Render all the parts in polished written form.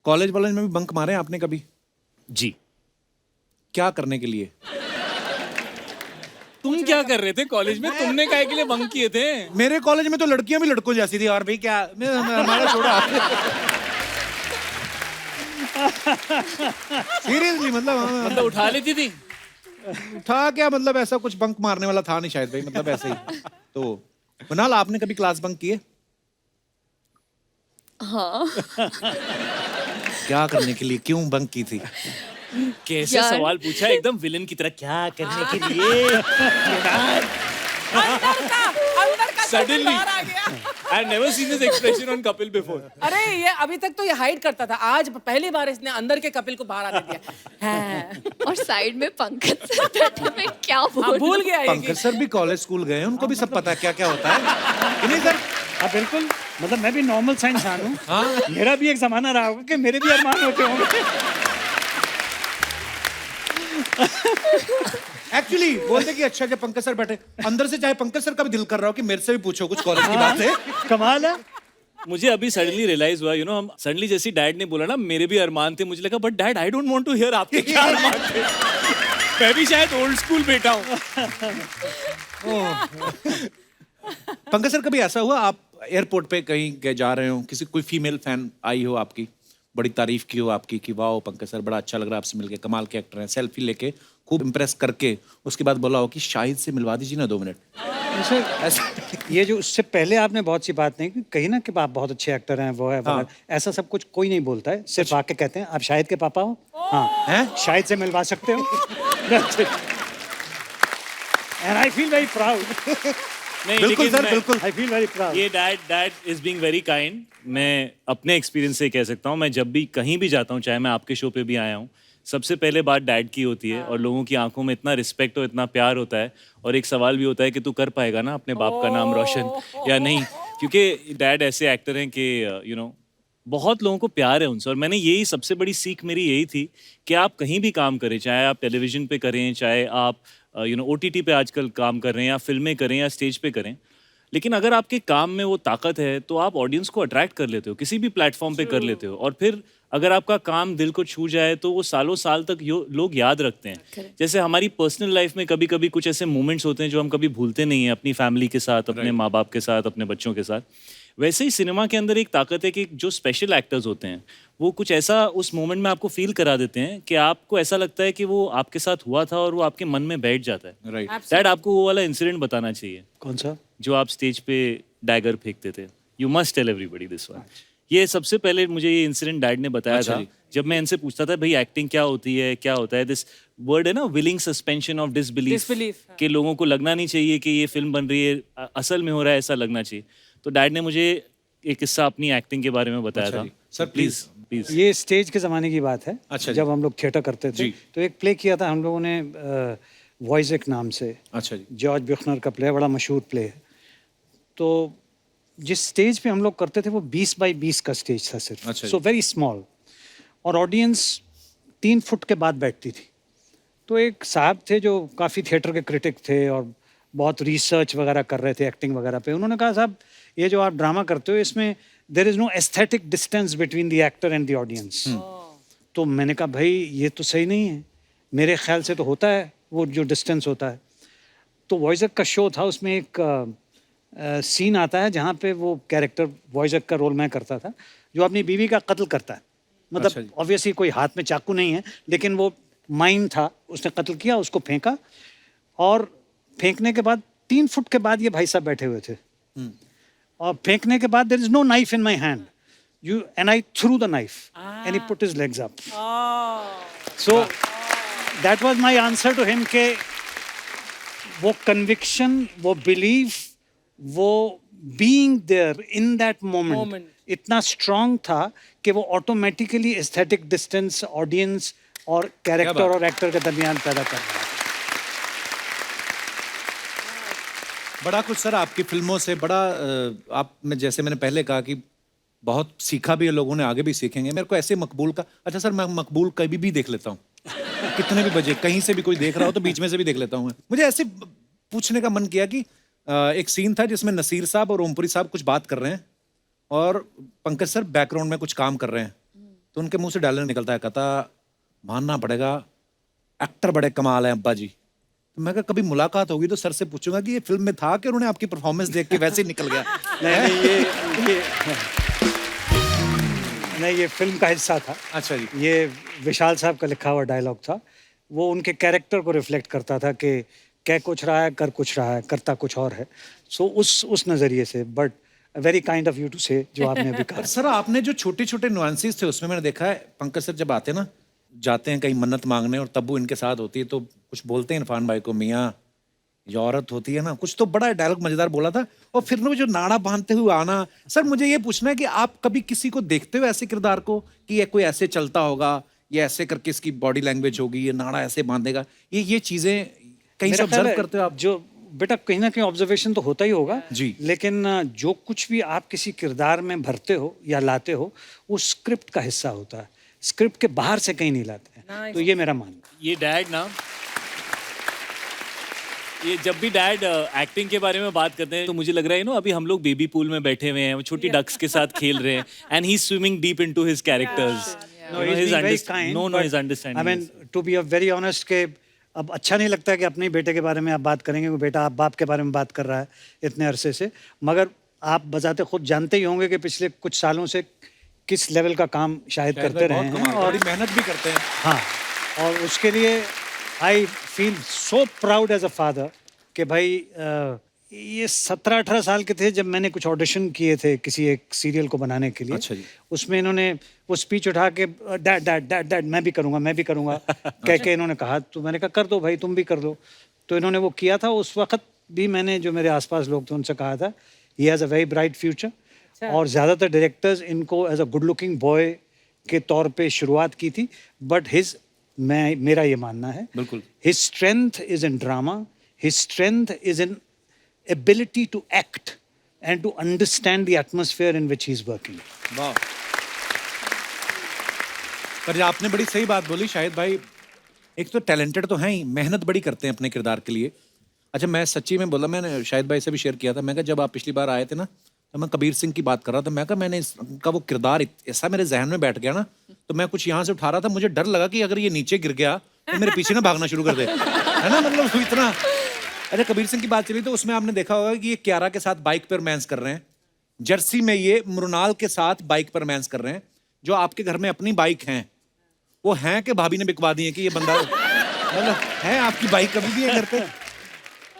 College वॉलेज में भी bunk मारे हैं आपने कभी? जी। क्या करने के लिए? तुम क्या कर रहे थे कॉलेज में? तुमने काहे के लिए बंक किए थे? मेरे कॉलेज में तो लड़कियां भी लड़कों जैसी थी। और भाई क्या हमारा छोड़ा। सीरियसली मतलब उठा लेती थी? था क्या, मतलब ऐसा कुछ बंक मारने वाला था नहीं शायद भाई, मतलब ऐसे ही। तो कुणाल, आपने कभी क्लास बंक किए? हाँ। क्या करने के लिए, क्यों बंक की थी? कैसे यार। सवाल पूछा, एकदम विलन की तरह। क्या करने के लिए? Suddenly, बाहर आ गया। I've never seen this expression on Kapil before. अरे ये अभी तक तो ये हाइड करता था, आज पहली बार इसने अंदर के कपिल को बाहर आने दिया है। और साइड में पंकज सर बैठे, मैं क्या भूल गया ये पंकज सर भी कॉलेज स्कूल गए हैं, उनको भी सब पता है क्या क्या होता है। नहीं सर? हाँ बिल्कुल, मतलब मैं भी नॉर्मल सा इंसान हूँ। हाँ, मेरा भी एक जमाना रहा होगा कि मेरे भी अरमान होते होंगे। एक्चुअली बोलते कि अच्छा जब पंकज सर बैठे, अंदर से चाहे पंकज सर का भी दिल कर रहा हो कि मेरे से भी पूछो कुछ कॉलेज की बात है। कमाल है। मुझे अभी सडनली रियलाइज हुआ, हम सडनली जैसी डैड ने बोला ना मेरे भी अरमान थे, मुझे लगा but dad I don't want to hear आपके क्या अरमान थे। मैं भी शायद ओल्ड स्कूल बेटा हूँ। पंकज सर कभी ऐसा हुआ आप एयरपोर्ट पे कहीं जा रहे हो, किसी कोई फीमेल फैन आई हो आपकी, बड़ी तारीफ की हो आपकी कि वाह पंकज सर बड़ा अच्छा लग रहा है आपसे मिलके, कमाल के एक्टर हैं, सेल्फी लेके खूब इंप्रेस करके उसके बाद बोला हो कि शाहिद से मिलवा दीजिए ना 2 मिनट? ऐसा ये जो उससे पहले आपने बहुत सी बात नहीं की, कही ना कि आप बहुत अच्छे एक्टर हैं, वो है वो है। ऐसा सब कुछ कोई नहीं बोलता है, सिर्फ आके कहते हैं आप शाहिद के पापा हो, हाँ हैं, शाहिद से मिलवा सकते हो। And I feel very proud. नहीं, बिल्कुल सर, बिल्कुल। I feel very proud. ये dad is being very kind. मैं अपने एक्सपीरियंस से कह सकता हूँ, मैं जब भी कहीं भी जाता हूँ, चाहे मैं आपके शो पे भी आया हूँ, सबसे पहले बात डैड की होती है। और लोगों की आंखों में इतना रिस्पेक्ट और इतना प्यार होता है, और एक सवाल भी होता है कि तू कर पाएगा ना अपने बाप का नाम रोशन या नहीं, क्योंकि डैड ऐसे एक्टर हैं कि बहुत लोगों को प्यार है उनसे। और मैंने यही सबसे बड़ी सीख मेरी यही थी कि आप कहीं भी काम करें, चाहे आप टेलीविजन पे करें, चाहे आप OTT पे आजकल काम कर रहे हैं, या फिल्में करें या स्टेज पे करें, लेकिन अगर आपके काम में वो ताकत है तो आप ऑडियंस को अट्रैक्ट कर लेते हो, किसी भी प्लेटफॉर्म पे कर लेते हो। और फिर अगर आपका काम दिल को छू जाए तो वो सालों साल तक लोग याद रखते हैं। जैसे हमारी पर्सनल लाइफ में कभी कभी कुछ ऐसे मोमेंट्स होते हैं जो हम कभी भूलते नहीं हैं, अपनी फैमिली के साथ, अपने माँ बाप के साथ, अपने बच्चों के साथ। वैसे ही सिनेमा के अंदर एक ताकत है कि जो स्पेशल एक्टर्स होते हैं वो कुछ ऐसा उस मोमेंट में आपको फील करा देते हैं कि आपको ऐसा लगता है कि वो आपके साथ हुआ था और वो आपके मन में बैठ जाता है। राइट। डैड, आपको वो वाला इंसिडेंट बताना चाहिए। कौन सा? जो आप स्टेज पे डैगर फेंकते थे। You must tell everybody this one. ये सबसे पहले मुझे ये इंसिडेंट डैड ने बताया था। जब मैं इनसे पूछता था भाई एक्टिंग क्या होती है, क्या होता है, दिस वर्ड है ना, विलिंग सस्पेंशन ऑफ डिसबिलीफ, कि लोगों को लगना नहीं चाहिए कि ये फिल्म बन रही है, असल में हो रहा है, ऐसा लगना चाहिए। तो डैड ने मुझे एक किस्सा अपनी एक्टिंग के बारे में बताया था। Sir please. ये स्टेज के ज़माने की बात है। अच्छा, जब हम लोग थिएटर करते थे तो एक प्ले किया था हम लोगों ने, वॉइज़ेक नाम से। अच्छा जी। जॉर्ज ब्यूखनर का प्ले, बड़ा मशहूर प्ले है। तो जिस स्टेज पे हम लोग करते थे वो 20 बाई 20 का स्टेज था सिर्फ। अच्छा सो वेरी स्मॉल, और ऑडियंस 3 फुट के बाद बैठती थी। तो एक साहब थे जो काफ़ी थिएटर के क्रिटिक थे और बहुत रिसर्च वगैरह कर रहे थे एक्टिंग वगैरह पे। उन्होंने कहा साहब ये जो आप ड्रामा करते हो इसमें there is no aesthetic distance between the actor and the audience. तो मैंने कहा भाई ये तो सही नहीं है, मेरे ख्याल से तो होता है वो जो डिस्टेंस होता है। तो वॉइज़ेक का शो था, उसमें एक सीन आता है जहाँ पे वो कैरेक्टर, वॉइज़ेक का रोल मैं करता था, जो अपनी बीवी का कत्ल करता है। मतलब ऑब्वियसली कोई हाथ में चाकू नहीं है, लेकिन वो माइन था, उसने कत्ल किया, उसको फेंका, और फेंकने के बाद 3 फुट के बाद ये भाई साहब बैठे हुए थे। और फेंकने के बाद there is no knife in my hand, and I threw the knife and he put his legs up. So that was my answer to him के वो कन्विक्शन, वो बिलीफ, वो being there in that moment इतना strong था कि वो automatically aesthetic distance audience और character और एक्टर के दरमियान पैदा कर रहा है। बड़ा कुछ सर आपकी फिल्मों से बड़ा आप में, जैसे मैंने पहले कहा कि बहुत सीखा भी है लोगों ने, आगे भी सीखेंगे। मेरे को ऐसे मकबूल का, अच्छा सर मैं मकबूल कभी भी देख लेता हूँ, कितने भी बजे कहीं से भी कोई देख रहा हो तो बीच में से भी देख लेता हूँ। मुझे ऐसे पूछने का मन किया कि एक सीन था जिसमें नसीर साहब और ओमपुरी साहब कुछ बात कर रहे हैं और पंकज सर बैकग्राउंड में कुछ काम कर रहे हैं, तो उनके मुंह से डायलॉग निकलता है, कहता मानना पड़ेगा एक्टर बड़े कमाल हैं अब्बा जी। तो मैं कहा कभी मुलाकात होगी तो सर से पूछूंगा कि ये फिल्म में था कि उन्होंने आपकी परफॉर्मेंस देख के वैसे ही निकल गया। नहीं, ये फिल्म का हिस्सा था। अच्छा जी। ये विशाल साहब का लिखा हुआ डायलॉग था। वो उनके कैरेक्टर को रिफ्लेक्ट करता था कि कह कुछ रहा है, कर कुछ रहा है, करता कुछ और है। सो उस नज़रिए से, but very kind of you to say जो आपने अभी कहा। सर आपने जो छोटे छोटे नुआंसेस थे उसमें मैंने देखा है, पंकज सर जब आते हैं ना, जाते हैं कहीं मन्नत मांगने और तब्बू इनके साथ होती है तो कुछ बोलते हैं इरफान भाई को, मियाँ जो औरत होती है ना, कुछ तो बड़ा डायलॉग मजेदार बोला था। और फिर वो जो नाड़ा बांधते हुए आना, सर मुझे ये पूछना है कि आप कभी किसी को देखते हो ऐसे किरदार को कि ये कोई ऐसे चलता होगा, ये ऐसे करके इसकी बॉडी लैंग्वेज होगी, ये नाड़ा ऐसे बांधेगा, ये चीजें कहीं से मेरा ख्याल ऑब्जर्व है, करते हो आप? जो बेटा कहीं ना कहीं ऑब्जर्वेशन तो होता ही होगा जी। लेकिन जो कुछ भी आप किसी किरदार में भरते हो या लाते हो, वो स्क्रिप्ट का हिस्सा होता है। स्क्रिप्ट के बाहर से कहीं नहीं लाते हैं। तो ये मेरा मानना है। ये डैड ना, ये जब भी डैड एक्टिंग के बारे में बात करते हैं तो मुझे लग रहा है अभी हम लोग बेबी पूल में बैठे हुए हैं, वो छोटी डक्स के साथ खेल रहे हैं, and he is swimming deep into his characters. No, he's being very kind, but, his understanding I mean, to be very honest के अब अच्छा नहीं लगता कि अपने बेटे के बारे में आप बात करेंगे, कि बेटा आप बाप के बारे में बात कर रहा है इतने अरसे से, मगर आप बजाते खुद जानते ही होंगे कि पिछले कुछ सालों से किस लेवल का काम शायद करते रहे हैं और मेहनत भी करते हैं। हाँ, और उसके लिए I feel so proud as a father कि भाई ये 17-18 साल के थे जब मैंने कुछ ऑडिशन किए थे किसी एक सीरियल को बनाने के लिए। अच्छा जी। उसमें इन्होंने वो स्पीच उठा के डैड डैड डैड डैड मैं भी करूँगा कह के इन्होंने कहा, तो मैंने कहा कर दो भाई, तुम भी कर दो। तो इन्होंने वो किया था। उस वक्त भी मैंने जो मेरे आसपास लोग थे उनसे कहा था he has a very bright future. और ज़्यादातर डायरेक्टर्स इनको as a good looking boy के तौर पे शुरुआत की थी, बट मेरा ये मानना है बिल्कुल, his strength is in drama, his strength is in ability to act and to understand the atmosphere in which he is working. वाह। पर आपने बड़ी सही बात बोली शाहिद भाई, एक तो टैलेंटेड तो हैं ही, मेहनत बड़ी करते हैं अपने किरदार के लिए। अच्छा मैं सच्ची में बोला, मैंने शाहिद भाई से भी शेयर किया था, मैं कहा जब आप पिछली बार आए थे ना तो मैं कबीर सिंह की बात कर रहा था, मैं कहा मैंने इसका वो किरदार ऐसा मेरे जहन में बैठ गया ना, तो मैं कुछ यहाँ से उठा रहा था, मुझे डर लगा कि अगर ये नीचे गिर गया तो मेरे पीछे ना भागना शुरू कर दे, है ना, मतलब इतना। अच्छा कबीर सिंह की बात चली तो उसमें आपने देखा होगा कि ये क्यारा के साथ बाइक पर रोमांस कर रहे हैं, जर्सी में ये मृणाल के साथ बाइक पर रोमांस कर रहे हैं। जो आपके घर में अपनी बाइक हैं वो हैं कि भाभी ने बिकवा दी है कि ये बंदा मतलब है आपकी बाइक कभी भी है घर पे?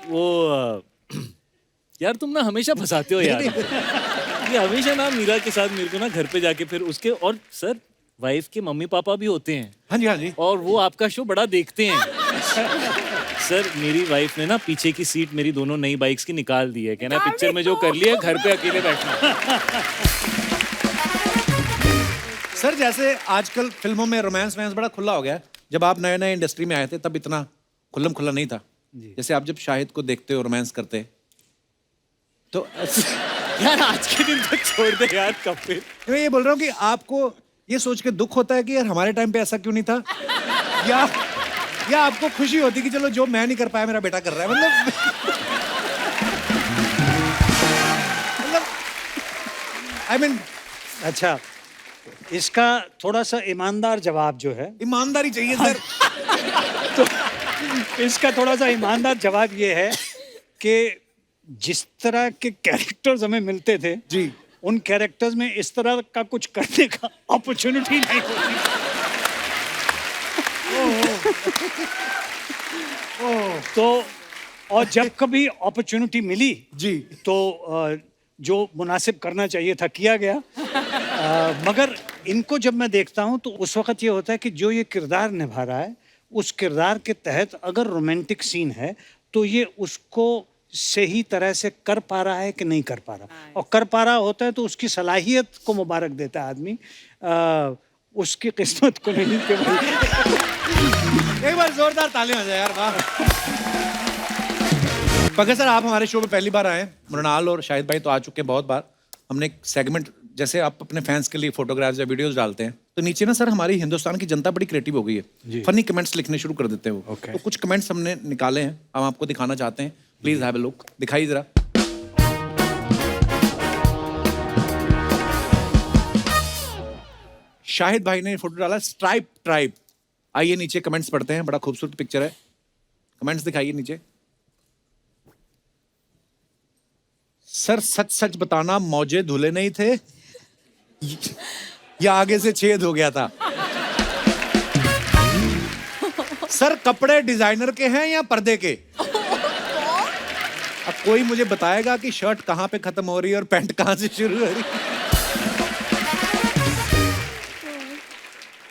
वो यार तुम ना हमेशा फंसाते हो यार। ये हमेशा ना मीरा के साथ मेरे को ना घर पे जाके फिर उसके, और सर वाइफ के मम्मी पापा भी होते हैं। हाँ जी, हाँ जी। और वो आपका शो बड़ा देखते हैं। सर मेरी वाइफ ने ना पीछे की सीट मेरी दोनों नई बाइक्स की निकाल दी है, कहना पिक्चर में जो कर लिया घर पे अकेले बैठना। सर जैसे आजकल फिल्मों में रोमांस बड़ा खुला हो गया है, जब आप नए नए इंडस्ट्री में आए थे तब इतना खुल्लम खुल्ला नहीं था। जैसे आप जब शाहिद को देखते हो रोमांस करते तो यार आज के दिन तक छोड़ दे यार कपिल। मैं ये बोल रहा हूँ कि आपको ये सोच के दुख होता है कि यार हमारे टाइम पे ऐसा क्यों नहीं था, या आपको खुशी होती कि चलो जो मैं नहीं कर पाया मेरा बेटा कर रहा है, मतलब आई मीन। अच्छा, इसका थोड़ा सा ईमानदार जवाब जो है, ईमानदारी चाहिए सर। तो इसका थोड़ा सा ईमानदार जवाब ये है कि जिस तरह के कैरेक्टर्स हमें मिलते थे जी, उन कैरेक्टर्स में इस तरह का कुछ करने का अपॉर्चुनिटी नहीं होती। तो और जब कभी अपॉर्चुनिटी मिली जी तो जो मुनासिब करना चाहिए था किया गया। मगर इनको जब मैं देखता हूँ तो उस वक्त ये होता है कि जो ये किरदार निभा रहा है उस किरदार के तहत अगर रोमांटिक सीन है तो ये उसको सही तरह से कर पा रहा है कि नहीं कर पा रहा, और कर पा रहा होता है तो उसकी सलाहियत को मुबारक देता है आदमी, उसकी किस्मत को नहीं। कि एक बार जोरदार तालियां हो जाए यार, वाह। पंकज सर आप हमारे शो में पहली बार आए, मृणाल और शाहिद भाई तो आ चुके हैं बहुत बार। हमने एक सेगमेंट, जैसे आप अपने फैंस के लिए फोटोग्राफ्स या वीडियोस डालते हैं तो नीचे ना सर हमारी हिंदुस्तान की जनता बड़ी क्रिएटिव हो गई है, फनी कमेंट्स लिखने शुरू कर देते हो। तो कुछ कमेंट्स हमने निकाले हैं, हम आपको दिखाना चाहते हैं, प्लीज हैव अ लुक, दिखाइए जरा। शाहिद भाई ने फोटो डाला स्ट्राइप ट्राइब। आइए नीचे कमेंट्स पढ़ते हैं, बड़ा खूबसूरत पिक्चर है, कमेंट्स दिखाइए नीचे। सर सच सच बताना, मौजे धुले नहीं थे या आगे से छेद हो गया था? सर कपड़े डिजाइनर के हैं या पर्दे के? अब कोई मुझे बताएगा कि शर्ट कहां पे खत्म हो रही है और पैंट कहां से शुरू हो रही है?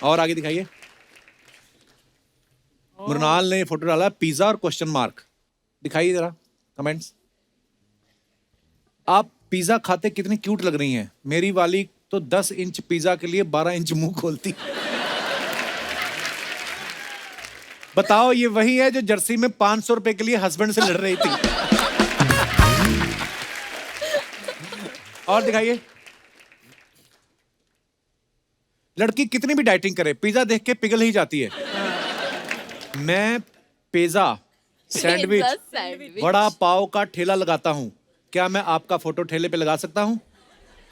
और आगे दिखाइए। मृणाल ने फोटो डाला पिज्जा और क्वेश्चन मार्क। दिखाइए जरा कमेंट्स। आप पिज्जा खाते कितनी क्यूट लग रही हैं। मेरी वाली तो 10 इंच पिज्जा के लिए 12 इंच मुंह खोलती। बताओ ये वही है जो जर्सी में 500 रुपए के लिए हस्बैंड से लड़ रही थी। और दिखाइए। लड़की कितनी भी डाइटिंग करे पिज्जा देख के पिघल ही जाती है। मैं pizza sandwich sandwich vada pav का ठेला लगाता हूं, क्या मैं आपका फोटो ठेले पे लगा सकता हूं?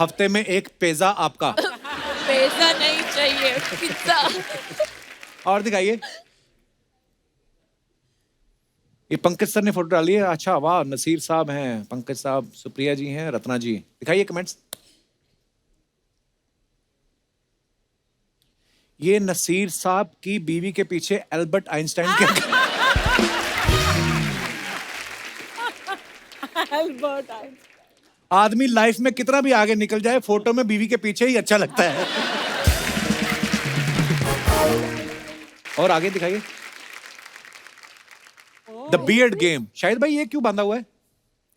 हफ्ते में एक पिज्जा आपका। पिज्जा नहीं चाहिए, पिज्जा। और दिखाइए। ये पंकज सर ने फोटो डाली है। अच्छा वाह, नसीर साहब हैं, पंकज साहब, सुप्रिया जी हैं, रत्ना जी। दिखाइए कमेंट्स। ये नसीर साहब की बीवी के पीछे एल्बर्ट आइंस्टाइन के आदमी लाइफ में कितना भी आगे निकल जाए, फोटो में बीवी के पीछे ही अच्छा लगता है। और आगे दिखाइए। The beard game. शायद भाई ये क्यों बांधा हुआ है?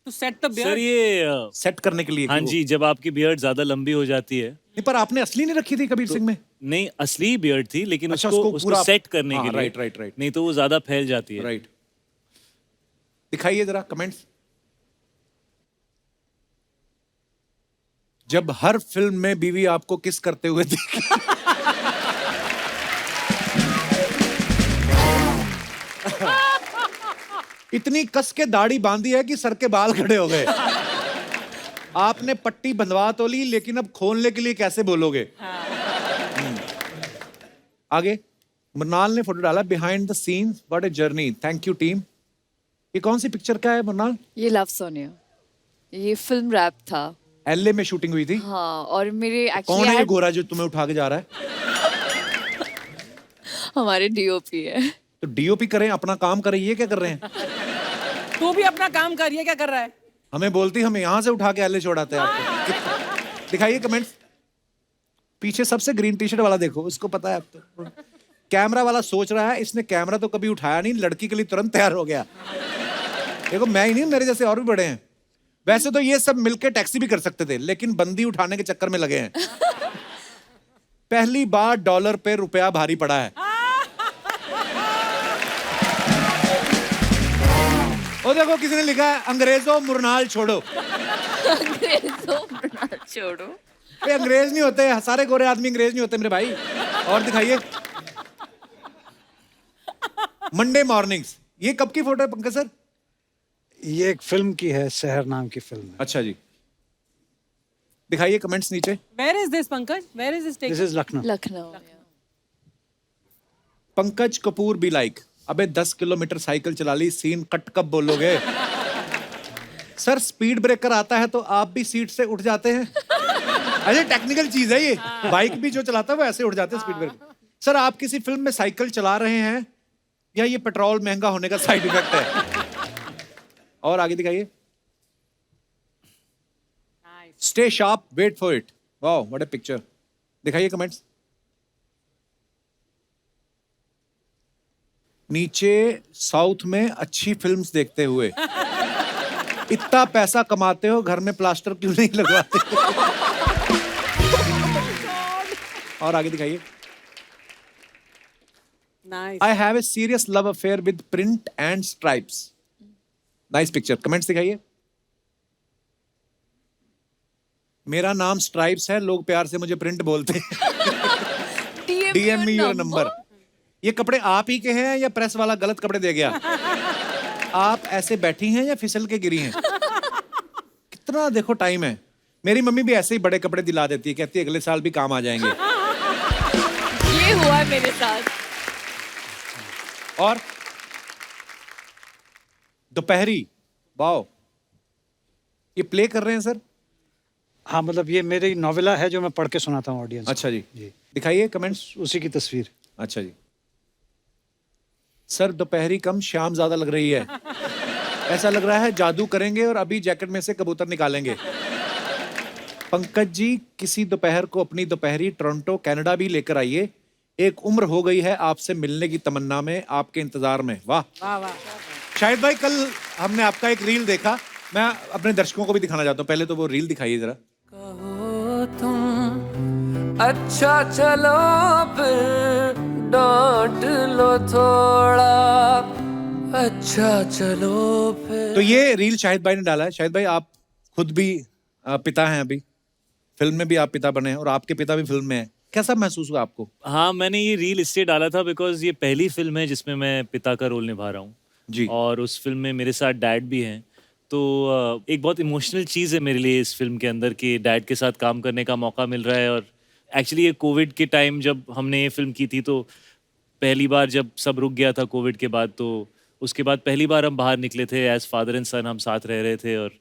To set the beard. Sir ये सेट करने के लिए हाँ कि वो- जी, जब आपकी बियर्ड ज्यादा लंबी हो जाती है। नहीं, पर आपने असली नहीं रखी थी कबीर सिंह में? नहीं, असली बियर्ड थी, लेकिन अच्छा, उसको उसको पूरा- सेट करने हाँ, के लिए। Right, right, right. नहीं तो वो ज्यादा फैल जाती है। राइट। दिखाइए जरा कमेंट्स। जब हर फिल्म में बीवी आपको किस करते हुए देखी। इतनी कस के दाढ़ी बांधी है कि सर के बाल खड़े हो गए। आपने पट्टी बंधवा तो ली, लेकिन अब खोलने के लिए कैसे बोलोगे? आगे मृणाल ने फोटो डाला behind the scenes what a journey. Thank you team. ये कौन सी पिक्चर का है मृणाल? ये लव सोनिया, ये फिल्म रैप था। एलए में शूटिंग हुई थी। हाँ, और मेरे कौन है ये एक्चुअली गोरा जो तुम्हें उठा के जा रहा है? हमारे डीओपी है। तो डीओपी करें, अपना काम करें, ये क्या कर रहे हैं? तू भी अपना काम कर, ये क्या कर रहा है? हमें बोलती, हम यहाँ से उठा के एलए छोड़ाते हैं आपको। दिखाइए कमेंट्स। पीछे सबसे ग्रीन टी शर्ट वाला देखो, उसको पता है अब तो। कैमरा वाला सोच रहा है इसने कैमरा तो कभी उठाया नहीं, लड़की के लिए तुरंत तैयार हो गया। देखो मैं ही नहीं, मेरे जैसे और भी बड़े हैं। वैसे तो ये सब मिलके टैक्सी भी कर सकते थे, लेकिन बंदी उठाने के चक्कर में लगे हैं। पहली बार डॉलर पे रुपया भारी पड़ा है। ओ देखो किसी ने लिखा है अंग्रेजों मृणाल छोड़ो। अंग्रेजों बना छोड़ो। ये अंग्रेज नहीं होते, सारे गोरे आदमी अंग्रेज नहीं होते मेरे भाई। और दिखाइए मंडे मॉर्निंग्स। ये कब की फोटो है पंकज सर? ये एक फिल्म की है, शहर नाम की फिल्म है। अच्छा जी। दिखाइए कमेंट्स नीचे। Where is this, Pankaj? Where is this taken? This is Lucknow. Lucknow. Pankaj Kapoor be like, अबे 10 किलोमीटर साइकिल चला ली, सीन कट कब बोलोगे? सर स्पीड ब्रेकर आता है तो आप भी सीट से उठ जाते हैं? अरे टेक्निकल चीज है ये, बाइक भी जो चलाता है वो ऐसे उठ जाते हैं स्पीड ब्रेकर। सर आप किसी फिल्म में साइकिल चला रहे हैं या ये पेट्रोल महंगा होने का साइड इफेक्ट है? और आगे दिखाइए। Stay sharp, wait for it. Wow what a picture. दिखाइए कमेंट्स। नीचे साउथ में अच्छी फिल्म्स देखते हुए, इतना पैसा कमाते हो, घर में प्लास्टर क्यों नहीं लगवाते? और आगे दिखाइए। Nice. I have a serious love affair with print and stripes. Nice picture. Comments दिखाइए। मेरा नाम स्ट्राइप्स है, लोग प्यार से मुझे प्रिंट बोलते हैं। DM me your number. ये कपड़े आप ही के हैं या प्रेस वाला गलत कपड़े दे गया? आप ऐसे बैठी हैं या फिसल के गिरी हैं? कितना देखो टाइम है। मेरी मम्मी भी ऐसे ही बड़े कपड़े दिला देती है, कहती है अगले साल भी काम आ जाएंगे। है मेरे साथ। और दोपहरी, वाओ, ये प्ले कर रहे हैं सर? हाँ, मतलब ये मेरी नॉवेला है जो मैं पढ़ के सुनाता हूँ ऑडियंस अच्छा जी, जी, दिखाइए कमेंट्स। उसी की तस्वीर। अच्छा जी। सर दोपहरी कम शाम ज्यादा लग रही है। ऐसा लग रहा है जादू करेंगे और अभी जैकेट में से कबूतर निकालेंगे। पंकज जी, किसी दोपहर को अपनी दोपहरी टोरंटो कनाडा भी लेकर आइए। एक उम्र हो गई है आपसे मिलने की तमन्ना में, आपके इंतजार में। वाह वाह वाह। शाहिद भाई, कल हमने आपका एक रील देखा, मैं अपने दर्शकों को भी दिखाना चाहता हूँ। पहले तो वो रील दिखाइए जरा। कहो तुम अच्छा चलो फिर डांट लो थोड़ा, अच्छा चलो फिर। तो ये रील शाहिद भाई ने डाला है। शाहिद भाई, आप खुद भी पिता हैं, अभी फिल्म में भी आप पिता बने हैं और आपके पिता भी फिल्म में हैं। कैसा महसूस हुआ आपको? हाँ, मैंने ये रील इसलिए डाला था बिकॉज ये पहली फिल्म है जिसमें मैं पिता का रोल निभा रहा हूँ जी। और उस फिल्म में मेरे साथ डैड भी हैं। तो एक बहुत इमोशनल चीज़ है मेरे लिए इस फिल्म के अंदर कि डैड के साथ काम करने का मौका मिल रहा है। और एक्चुअली ये कोविड के टाइम जब हमने ये फिल्म की थी, तो पहली बार जब सब रुक गया था कोविड के बाद, तो उसके बाद पहली बार हम बाहर निकले थे एज फादर एंड सन, हम साथ रह रहे थे और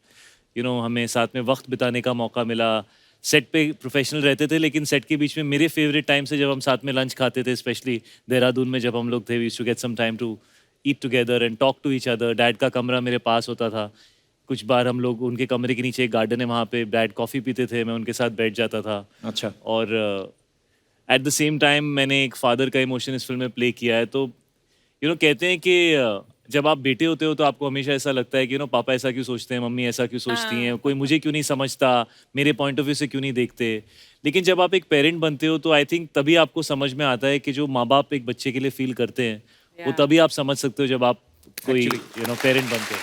हमें साथ में वक्त बिताने का मौका मिला। सेट पे प्रोफेशनल रहते थे, लेकिन सेट के बीच में मेरे फेवरेट टाइम से जब हम साथ में लंच खाते थे, स्पेशली देहरादून में जब हम लोग थे, we used to get some time to eat together and talk to each other. Dad का कमरा मेरे पास होता था। कुछ बार हम लोग उनके कमरे के नीचे एक गार्डन है, वहाँ पे डैड कॉफ़ी पीते थे, मैं उनके साथ बैठ जाता था। अच्छा। और एट द सेम टाइम मैंने एक फादर का इमोशन इस फिल्म में प्ले किया है। तो कहते हैं कि जब आप बेटे होते हो तो आपको हमेशा ऐसा लगता है कि पापा ऐसा क्यों सोचते हैं, मम्मी ऐसा क्यों सोचती हैं, कोई मुझे क्यों नहीं समझता, मेरे पॉइंट ऑफ व्यू से क्यों नहीं देखते। लेकिन जब आप एक पेरेंट बनते हो तो आई थिंक तभी आपको समझ में आता है कि जो माँ बाप एक बच्चे के लिए फील करते हैं, वो तभी आप समझ सकते हो जब आप कोई पेरेंट बनते हो।